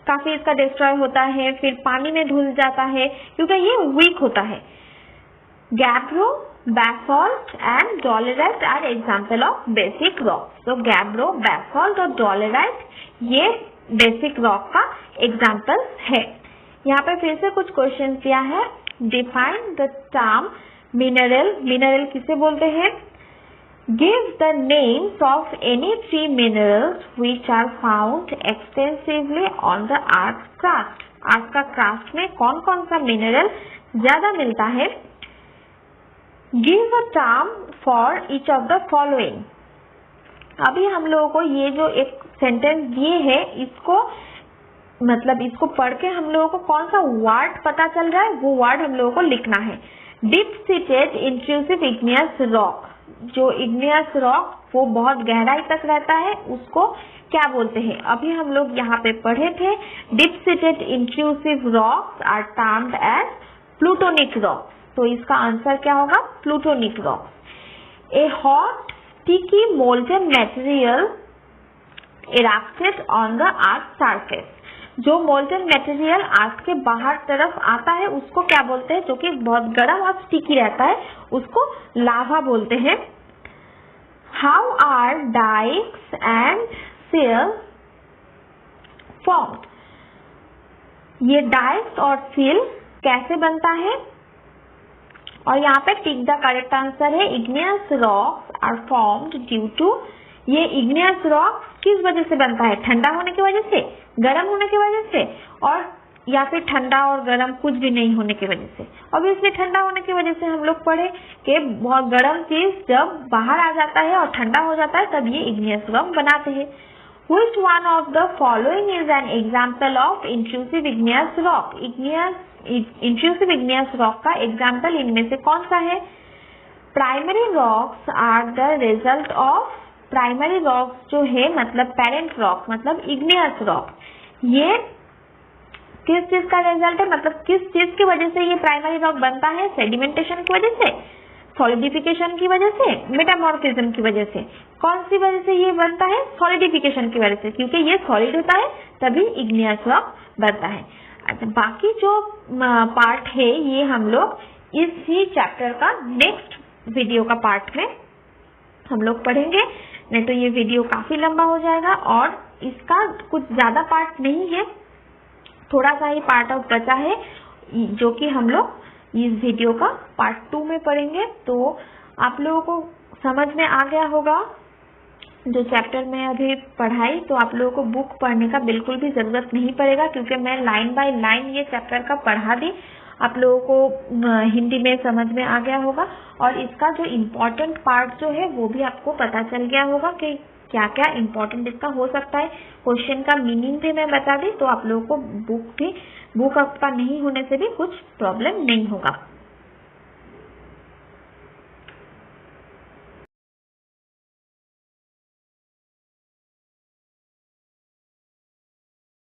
काफी इसका डिस्ट्रॉय होता है, फिर पानी में धुल जाता है क्योंकि ये वीक होता है। Gabbro, basalt and dolerite are example of basic rocks। तो गैब्रो, basalt और dolerite ये बेसिक रॉक का एग्जाम्पल है। यहाँ पे फिर से कुछ क्वेश्चन दिया है। Define the term mineral, mineral किसे बोलते हैं? Give the names of any three minerals which are found extensively on the Earth's crust. अर्थ का क्रस्ट में कौन कौन सा मिनरल ज्यादा मिलता है? Give a term for each of the following. अभी हम लोगों को ये जो एक सेंटेंस दिए है, इसको मतलब इसको पढ़ के हम लोगों को कौन सा वर्ड पता चल रहा है, वो वर्ड हम लोगों को लिखना है। Deep seated intrusive igneous rock, जो इग्नियस रॉक वो बहुत गहराई तक रहता है, उसको क्या बोलते हैं? अभी हम लोग यहाँ पे पढ़े थे, deep seated intrusive rocks are termed as plutonic rocks. तो इसका आंसर क्या होगा? Plutonic rocks. A hot sticky molten material erected on the earth surface, जो मोल्टन मटेरियल अर्थ के बाहर तरफ आता है उसको क्या बोलते हैं? जो कि बहुत गर्म और स्टिकी रहता है, उसको लावा बोलते हैं। How are dykes and sill formed, ये डाइक्स और सील कैसे बनता है? और यहाँ पे टिक द करेक्ट आंसर है igneous rocks are formed due to. ये इग्नियस रॉक किस वजह से बनता है? ठंडा होने की वजह से, गर्म होने की वजह से, और या फिर ठंडा और गर्म कुछ भी नहीं होने की वजह से? ऑब्वियसली ठंडा होने की वजह से। हम लोग पढ़े कि बहुत गर्म चीज जब बाहर आ जाता है और ठंडा हो जाता है तब ये इग्नियस रॉक बनाते हैं। Which one of the following is an example of intrusive igneous rock? Intrusive igneous rock का एग्जाम्पल इनमें से कौन सा है? Primary rocks are the result of, primary rocks जो है मतलब पेरेंट रॉक मतलब इग्नियस रॉक, ये किस चीज का रिजल्ट है? मतलब किस चीज की वजह से ये प्राइमरी रॉक बनता है? सेडिमेंटेशन की वजह से, सॉलिडिफिकेशन की वजह से, मेटामॉर्फिज्म की वजह से। कौन सी वजह से ये बनता है? सॉलिडिफिकेशन की वजह से, क्योंकि ये सॉलिड होता है तभी इग्नियस रॉक बनता है। अच्छा, बाकी जो पार्ट है ये हम लोग इसी चैप्टर का नेक्स्ट वीडियो का पार्ट में हम लोग पढ़ेंगे, नहीं तो ये वीडियो काफी लंबा हो जाएगा। और इसका कुछ ज्यादा पार्ट नहीं है, थोड़ा सा ही पार्ट ऑफ बचा है जो कि हम लोग इस वीडियो का पार्ट 2 में पढ़ेंगे। तो आप लोगों को समझ में आ गया होगा जो चैप्टर में अभी पढ़ाई, तो आप लोगों को बुक पढ़ने का बिल्कुल भी जरूरत नहीं पड़ेगा, क्योंकि मैं लाइन बाय लाइन ये चैप्टर का पढ़ा दी। आप लोगों को हिंदी में समझ में आ गया होगा और इसका जो इम्पोर्टेंट पार्ट जो है वो भी आपको पता चल गया होगा कि क्या क्या इम्पोर्टेंट इसका हो सकता है। क्वेश्चन का मीनिंग भी मैं बता दी, तो आप लोगों को बुक आपका नहीं होने से भी कुछ प्रॉब्लम नहीं होगा।